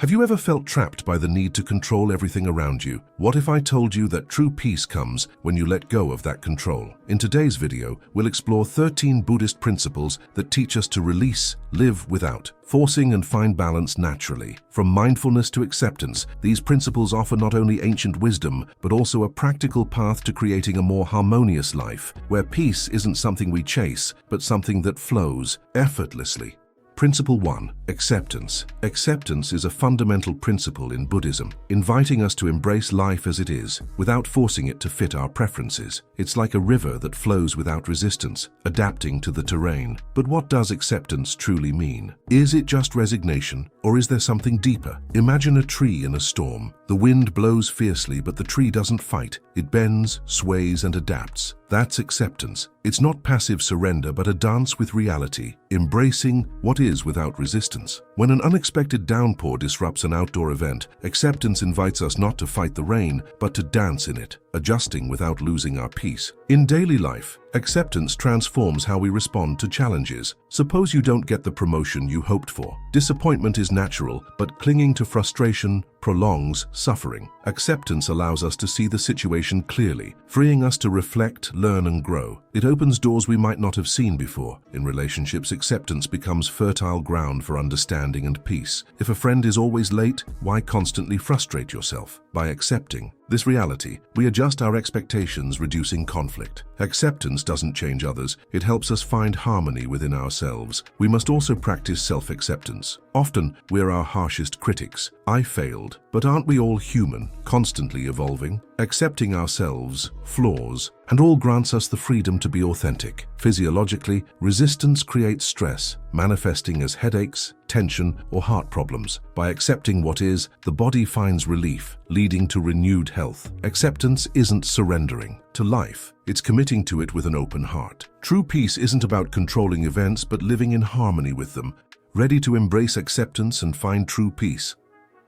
Have you ever felt trapped by the need to control everything around you? What if I told you that true peace comes when you let go of that control? In today's video, we'll explore 13 Buddhist principles that teach us to release, live without, forcing and find balance naturally. From mindfulness to acceptance, these principles offer not only ancient wisdom, but also a practical path to creating a more harmonious life, where peace isn't something we chase, but something that flows effortlessly. Principle 1. Acceptance. Acceptance is a fundamental principle in Buddhism, inviting us to embrace life as it is, without forcing it to fit our preferences. It's like a river that flows without resistance, adapting to the terrain. But what does acceptance truly mean? Is it just resignation, or is there something deeper? Imagine a tree in a storm. The wind blows fiercely, but the tree doesn't fight. It bends, sways, and adapts. That's acceptance. It's not passive surrender, but a dance with reality, embracing what is without resistance. When an unexpected downpour disrupts an outdoor event, acceptance invites us not to fight the rain, but to dance in it, adjusting without losing our peace. In daily life, acceptance transforms how we respond to challenges. Suppose you don't get the promotion you hoped for. Disappointment is natural, but clinging to frustration prolongs suffering. Acceptance allows us to see the situation clearly, freeing us to reflect, learn, and grow. It opens doors we might not have seen before. In relationships, acceptance becomes fertile ground for understanding and peace. If a friend is always late, why constantly frustrate yourself? By accepting this reality, we adjust our expectations, reducing conflict. Acceptance doesn't change others, it helps us find harmony within ourselves. We must also practice self-acceptance. Often, we're our harshest critics. I failed, but aren't we all human, constantly evolving? Accepting ourselves, flaws, and all grants us the freedom to be authentic. Physiologically, resistance creates stress, manifesting as headaches, tension, or heart problems. By accepting what is, the body finds relief, leading to renewed health. Acceptance isn't surrendering to life, it's committing to it with an open heart. True peace isn't about controlling events, but living in harmony with them. Ready to embrace acceptance and find true peace?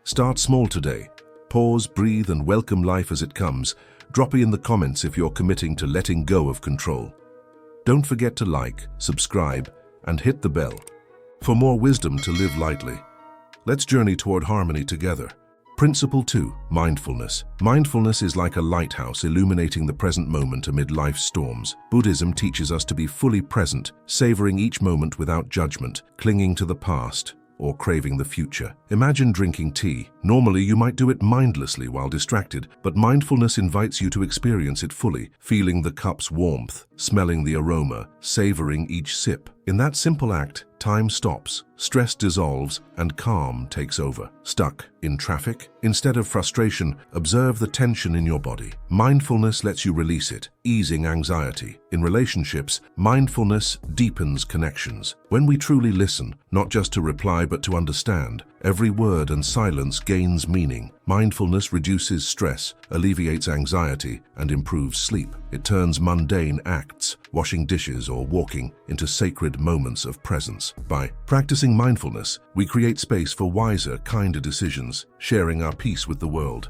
Start small today. Pause, breathe, and welcome life as it comes. Drop it in the comments if you're committing to letting go of control. Don't forget to like, subscribe, and hit the bell for more wisdom to live lightly. Let's journey toward harmony together. Principle 2. Mindfulness. Mindfulness is like a lighthouse illuminating the present moment amid life's storms. Buddhism teaches us to be fully present, savoring each moment without judgment, clinging to the past, or craving the future. Imagine drinking tea. Normally, you might do it mindlessly while distracted, but mindfulness invites you to experience it fully, feeling the cup's warmth, smelling the aroma, savoring each sip. In that simple act, time stops, stress dissolves, and calm takes over. Stuck in traffic? Instead of frustration, observe the tension in your body. Mindfulness lets you release it, easing anxiety. In relationships, mindfulness deepens connections. When we truly listen, not just to reply but to understand, every word and silence gains meaning. Mindfulness reduces stress, alleviates anxiety, and improves sleep. It turns mundane acts, washing dishes or walking, into sacred moments of presence. By practicing mindfulness, we create space for wiser, kinder decisions, sharing our peace with the world.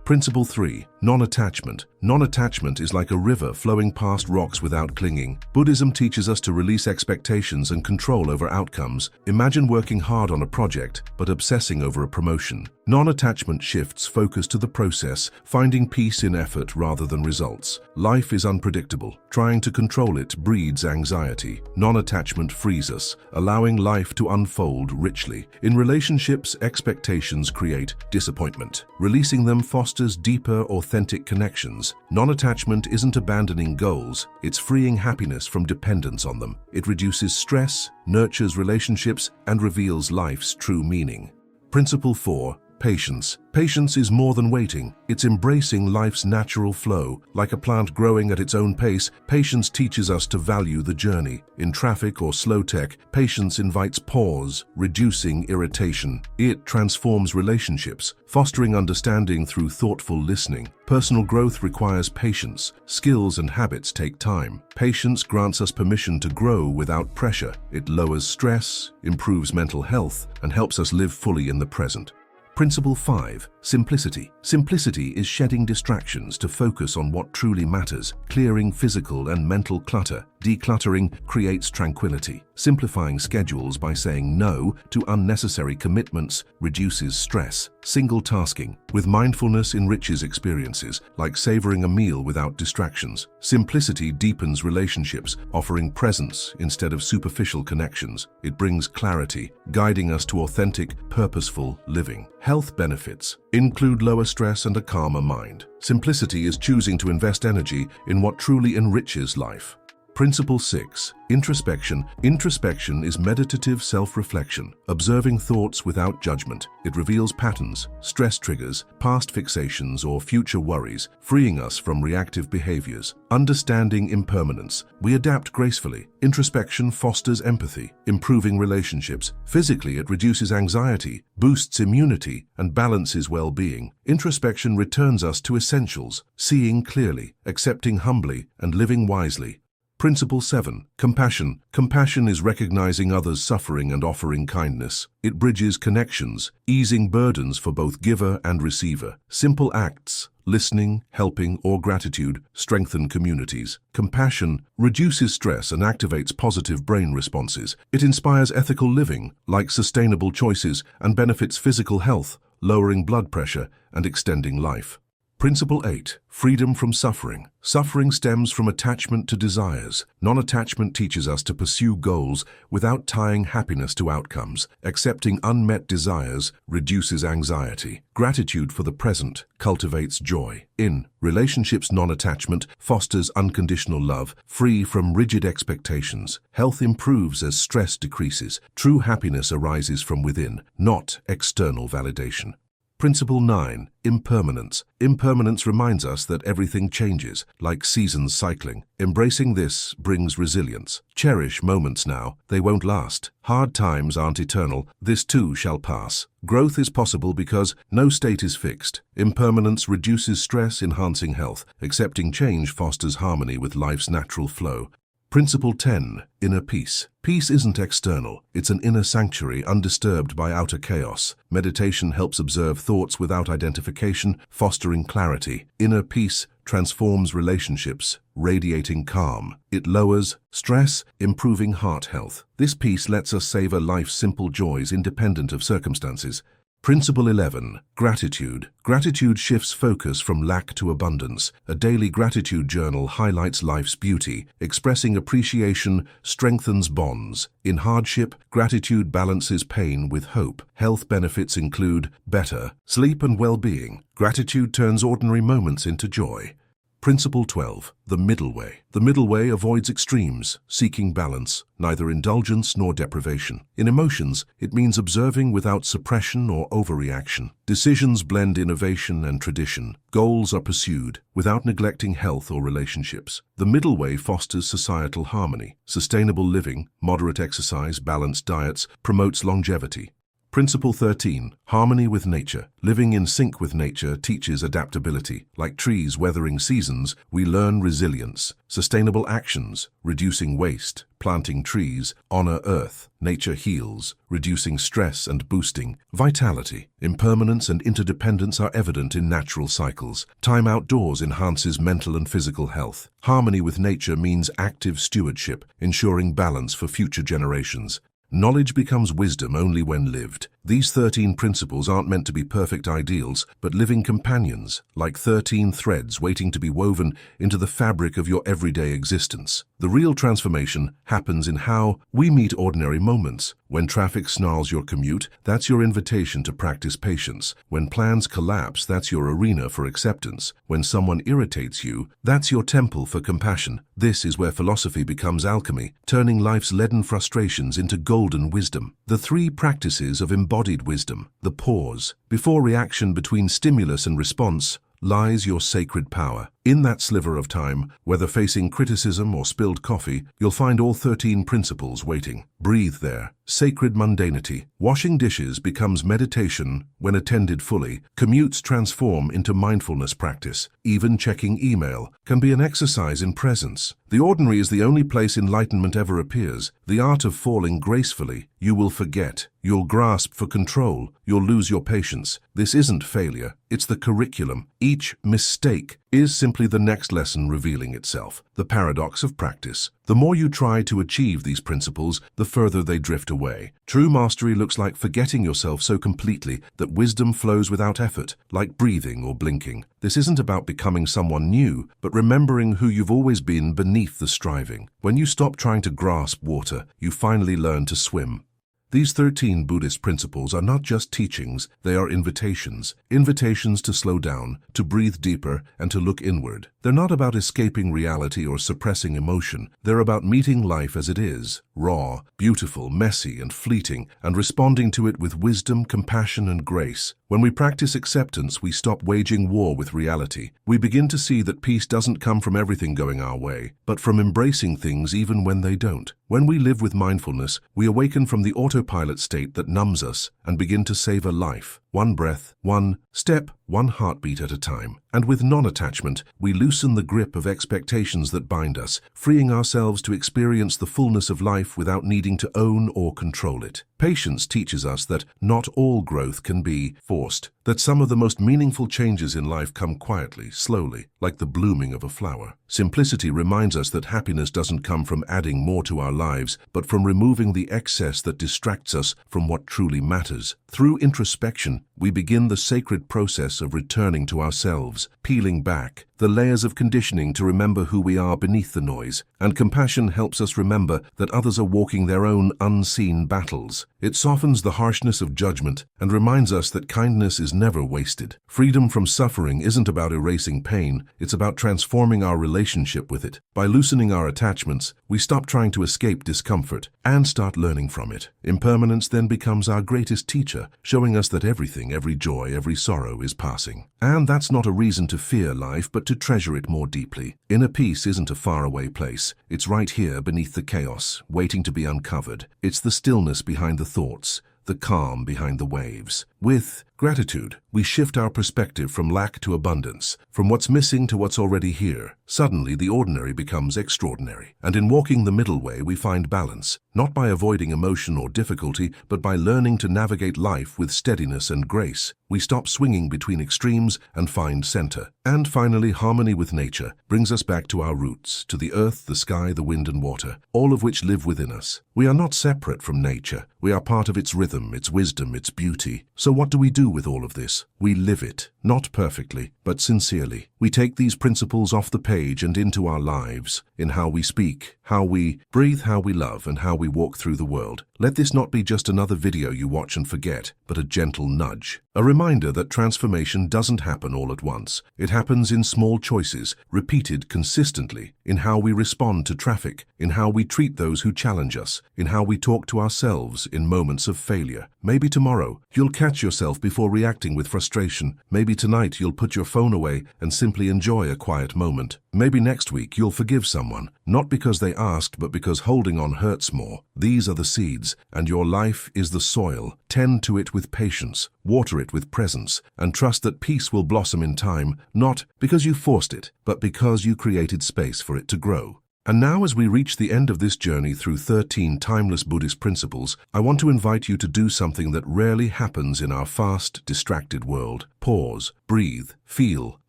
Principle 3. Non-attachment. Non-attachment is like a river flowing past rocks without clinging. Buddhism teaches us to release expectations and control over outcomes. Imagine working hard on a project, but obsessing over a promotion. Non-attachment shifts focus to the process, finding peace in effort rather than results. Life is unpredictable. Trying to control it breeds anxiety. Non-attachment frees us, allowing life to unfold richly. In relationships, expectations create disappointment. Releasing them fosters deeper, authentic connections. Non-attachment isn't abandoning goals, it's freeing happiness from dependence on them. It reduces stress, nurtures relationships, and reveals life's true meaning. Principle 4. Patience. Patience is more than waiting. It's embracing life's natural flow. Like a plant growing at its own pace, patience teaches us to value the journey. In traffic or slow tech, patience invites pause, reducing irritation. It transforms relationships, fostering understanding through thoughtful listening. Personal growth requires patience. Skills and habits take time. Patience grants us permission to grow without pressure. It lowers stress, improves mental health, and helps us live fully in the present. Principle 5. Simplicity. Simplicity is shedding distractions to focus on what truly matters, clearing physical and mental clutter. Decluttering creates tranquility. Simplifying schedules by saying no to unnecessary commitments reduces stress. Single tasking with mindfulness enriches experiences, like savoring a meal without distractions. Simplicity deepens relationships, offering presence instead of superficial connections. It brings clarity, guiding us to authentic, purposeful living. Health benefits include lower stress and a calmer mind. Simplicity is choosing to invest energy in what truly enriches life. Principle 6. Introspection. Introspection is meditative self-reflection, observing thoughts without judgment. It reveals patterns, stress triggers, past fixations, or future worries, freeing us from reactive behaviors. Understanding impermanence. We adapt gracefully. Introspection fosters empathy, improving relationships. Physically, it reduces anxiety, boosts immunity, and balances well-being. Introspection returns us to essentials, seeing clearly, accepting humbly, and living wisely. Principle 7. Compassion. Compassion is recognizing others' suffering and offering kindness. It bridges connections, easing burdens for both giver and receiver. Simple acts, listening, helping, or gratitude, strengthen communities. Compassion reduces stress and activates positive brain responses. It inspires ethical living, like sustainable choices, and benefits physical health, lowering blood pressure and extending life. Principle 8. Freedom from suffering. Suffering stems from attachment to desires. Non-attachment teaches us to pursue goals without tying happiness to outcomes. Accepting unmet desires reduces anxiety. Gratitude for the present cultivates joy. In relationships, non-attachment fosters unconditional love, free from rigid expectations. Health improves as stress decreases. True happiness arises from within, not external validation. Principle 9. Impermanence. Impermanence reminds us that everything changes, like seasons cycling. Embracing this brings resilience. Cherish moments now, they won't last. Hard times aren't eternal, this too shall pass. Growth is possible because no state is fixed. Impermanence reduces stress, enhancing health. Accepting change fosters harmony with life's natural flow. Principle 10. Inner peace. Peace isn't external. It's an inner sanctuary undisturbed by outer chaos. Meditation helps observe thoughts without identification, fostering clarity. Inner peace transforms relationships, radiating calm. It lowers stress, improving heart health. This peace lets us savor life's simple joys independent of circumstances. Principle 11. Gratitude. Gratitude shifts focus from lack to abundance. A daily gratitude journal highlights life's beauty. Expressing appreciation strengthens bonds. In hardship, gratitude balances pain with hope. Health benefits include better sleep and well-being. Gratitude turns ordinary moments into joy. Principle 12. The middle way. The middle way avoids extremes, seeking balance, neither indulgence nor deprivation. In emotions, it means observing without suppression or overreaction. Decisions blend innovation and tradition. Goals are pursued without neglecting health or relationships. The middle way fosters societal harmony. Sustainable living, moderate exercise, balanced diets promotes longevity. Principle 13. Harmony with nature. Living in sync with nature teaches adaptability. Like trees weathering seasons, we learn resilience. Sustainable actions, reducing waste, planting trees, honor earth. Nature heals, reducing stress and boosting vitality. Impermanence and interdependence are evident in natural cycles. Time outdoors enhances mental and physical health. Harmony with nature means active stewardship, ensuring balance for future generations. Knowledge becomes wisdom only when lived. These 13 principles aren't meant to be perfect ideals, but living companions, like 13 threads waiting to be woven into the fabric of your everyday existence. The real transformation happens in how we meet ordinary moments. When traffic snarls your commute, that's your invitation to practice patience. When plans collapse, that's your arena for acceptance. When someone irritates you, that's your temple for compassion. This is where philosophy becomes alchemy, turning life's leaden frustrations into golden wisdom. The 3 practices of embodied wisdom. The pause. Before reaction, between stimulus and response, lies your sacred power. In that sliver of time, whether facing criticism or spilled coffee, you'll find all 13 principles waiting. Breathe there. Sacred mundanity. Washing dishes becomes meditation when attended fully. Commutes transform into mindfulness practice. Even checking email can be an exercise in presence. The ordinary is the only place enlightenment ever appears. The art of falling gracefully. You will forget. You'll grasp for control. You'll lose your patience. This isn't failure. It's the curriculum. Each mistake is simply the next lesson revealing itself. The paradox of practice. The more you try to achieve these principles, the further they drift away. True mastery looks like forgetting yourself so completely that wisdom flows without effort, like breathing or blinking. This isn't about becoming someone new, but remembering who you've always been beneath the striving. When you stop trying to grasp water, you finally learn to swim. These 13 Buddhist principles are not just teachings, they are invitations. Invitations to slow down, to breathe deeper, and to look inward. They're not about escaping reality or suppressing emotion. They're about meeting life as it is, raw, beautiful, messy, and fleeting, and responding to it with wisdom, compassion, and grace. When we practice acceptance, we stop waging war with reality. We begin to see that peace doesn't come from everything going our way, but from embracing things even when they don't. When we live with mindfulness, we awaken from the autopilot state that numbs us and begin to savor life, one breath, one step, one heartbeat at a time. And with non-attachment, we loosen the grip of expectations that bind us, freeing ourselves to experience the fullness of life without needing to own or control it. Patience teaches us that not all growth can be forced, that some of the most meaningful changes in life come quietly, slowly, like the blooming of a flower. Simplicity reminds us that happiness doesn't come from adding more to our lives, but from removing the excess that distracts us from what truly matters. Through introspection, we begin the sacred process of returning to ourselves, peeling back the layers of conditioning to remember who we are beneath the noise. And compassion helps us remember that others are walking their own unseen battles. It softens the harshness of judgment and reminds us that kindness is never wasted. Freedom from suffering isn't about erasing pain, it's about transforming our relationship with it. By loosening our attachments, we stop trying to escape discomfort and start learning from it. Impermanence then becomes our greatest teacher, showing us that everything, every joy, every sorrow is passing. And that's not a reason to fear life, but to treasure it more deeply. Inner peace isn't a faraway place. It's right here beneath the chaos, waiting to be uncovered. It's the stillness behind the thoughts, the calm behind the waves. With gratitude, we shift our perspective from lack to abundance, from what's missing to what's already here. Suddenly, the ordinary becomes extraordinary. And in walking the middle way, we find balance, not by avoiding emotion or difficulty, but by learning to navigate life with steadiness and grace. We stop swinging between extremes and find center. And finally, harmony with nature brings us back to our roots, to the earth, the sky, the wind, and water, all of which live within us. We are not separate from nature. We are part of its rhythm, its wisdom, its beauty. So what do we do with all of this? We live it, not perfectly, but sincerely. We take these principles off the page and into our lives, in how we speak, how we breathe, how we love, and how we walk through the world. Let this not be just another video you watch and forget, but a gentle nudge. A reminder that transformation doesn't happen all at once. It happens in small choices, repeated consistently, in how we respond to traffic, in how we treat those who challenge us, in how we talk to ourselves in moments of failure. Maybe tomorrow, you'll catch yourself before reacting with frustration. Maybe tonight you'll put your phone away and simply enjoy a quiet moment. Maybe next week you'll forgive someone, not because they asked, but because holding on hurts more. These are the seeds, and your life is the soil. Tend to it with patience, water it with presence, and trust that peace will blossom in time, not because you forced it, but because you created space for it to grow. And now, as we reach the end of this journey through 13 timeless Buddhist principles, I want to invite you to do something that rarely happens in our fast, distracted world. Pause, breathe, feel,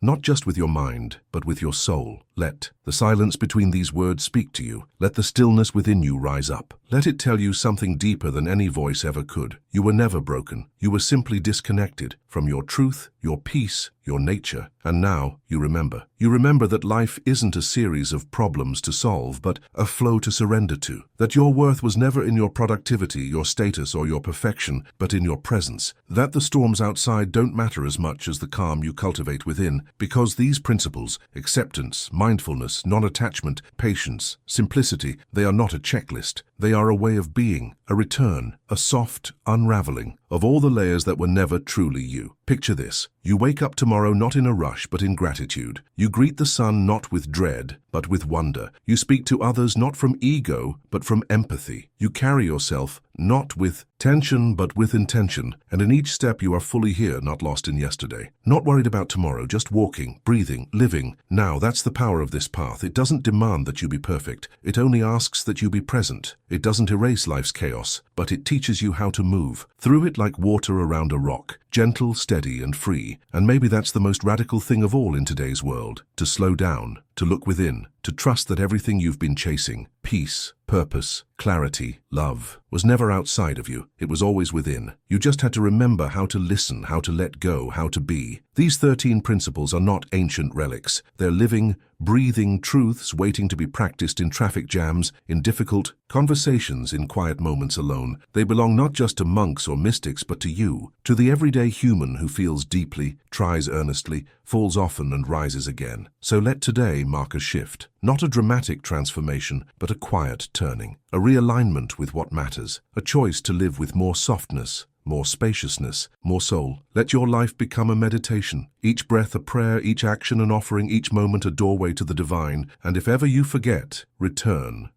not just with your mind, but with your soul. Let the silence between these words speak to you. Let the stillness within you rise up. Let it tell you something deeper than any voice ever could. You were never broken. You were simply disconnected from your truth, your peace, your nature. And now you remember. You remember that life isn't a series of problems to solve, but a flow to surrender to. That your worth was never in your productivity, your status, or your perfection, but in your presence. That the storms outside don't matter as much as the calm you cultivate within, because these principles, acceptance, mindfulness, non-attachment, patience, simplicity, they are not a checklist. They are a way of being, a return, a soft unraveling of all the layers that were never truly you. Picture this. You wake up tomorrow not in a rush, but in gratitude. You greet the sun not with dread, but with wonder. You speak to others not from ego, but from empathy. You carry yourself not with tension, but with intention. And in each step you are fully here, not lost in yesterday. Not worried about tomorrow, just walking, breathing, living. Now, that's the power of this path. It doesn't demand that you be perfect. It only asks that you be present. It doesn't erase life's chaos, but it teaches you how to move through it like water around a rock, gentle, steady, and free. And maybe that's the most radical thing of all in today's world, to slow down, to look within, to trust that everything you've been chasing, peace, purpose, clarity, love, was never outside of you. It was always within. You just had to remember how to listen, how to let go, how to be. These 13 principles are not ancient relics. They're living, breathing truths waiting to be practiced in traffic jams, in difficult conversations, in quiet moments alone. They belong not just to monks or mystics, but to you, to the everyday human who feels deeply, tries earnestly, falls often, and rises again. So let today mark a shift. Not a dramatic transformation, but a quiet turning, a realignment with what matters, a choice to live with more softness, more spaciousness, more soul. Let your life become a meditation, each breath a prayer, each action an offering, each moment a doorway to the divine. And if ever you forget, return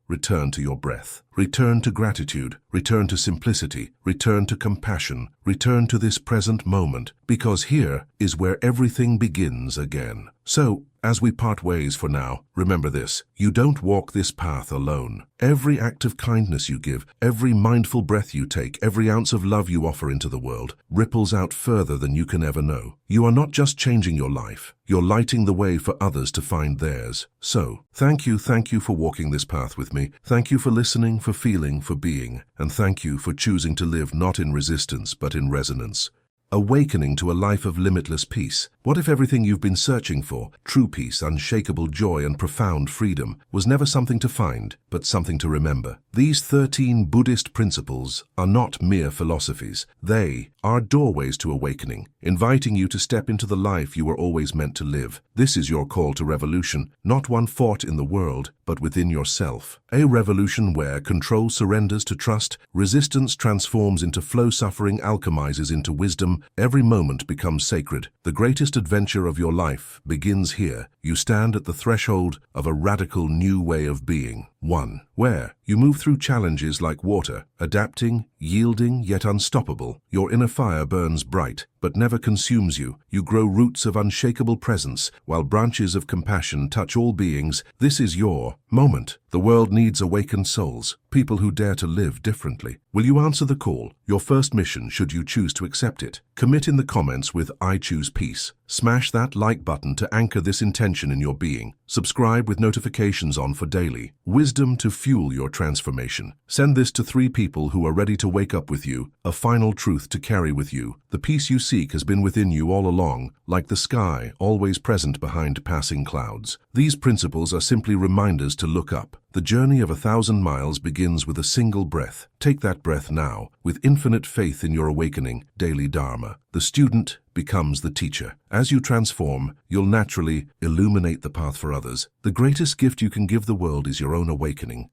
to your breath. Return to gratitude, return to simplicity, return to compassion, return to this present moment, because here is where everything begins again. So, as we part ways for now, remember this: you don't walk this path alone. Every act of kindness you give, every mindful breath you take, every ounce of love you offer into the world, ripples out further than you can ever know. You are not just changing your life, you're lighting the way for others to find theirs. So, thank you for walking this path with me. Thank you for listening, for feeling, for being. And thank you for choosing to live not in resistance, but in resonance. Awakening to a life of limitless peace. What if everything you've been searching for, true peace, unshakable joy, and profound freedom, was never something to find, but something to remember? These 13 Buddhist principles are not mere philosophies. They are doorways to awakening, inviting you to step into the life you were always meant to live. This is your call to revolution, not one fought in the world, but within yourself. A revolution where control surrenders to trust, resistance transforms into flow, suffering alchemizes into wisdom, every moment becomes sacred. The greatest adventure of your life begins here. You stand at the threshold of a radical new way of being. One where you move through challenges like water, adapting, yielding, yet unstoppable. Your inner fire burns bright, but never consumes you. You grow roots of unshakable presence, while branches of compassion touch all beings. This is your moment. The world needs awakened souls, people who dare to live differently. Will you answer the call? Your first mission, should you choose to accept it. Commit in the comments with "I choose peace." Smash that like button to anchor this intention in your being. Subscribe with notifications on for daily wisdom to fuel your transformation. Send this to 3 people who are ready to wake up with you, a final truth to carry with you. The peace you seek has been within you all along, like the sky, always present behind passing clouds. These principles are simply reminders to look up. The journey of 1,000 miles begins with a single breath. Take that breath now, with infinite faith in your awakening, daily Dharma. The student becomes the teacher. As you transform, you'll naturally illuminate the path for others. The greatest gift you can give the world is your own awakening.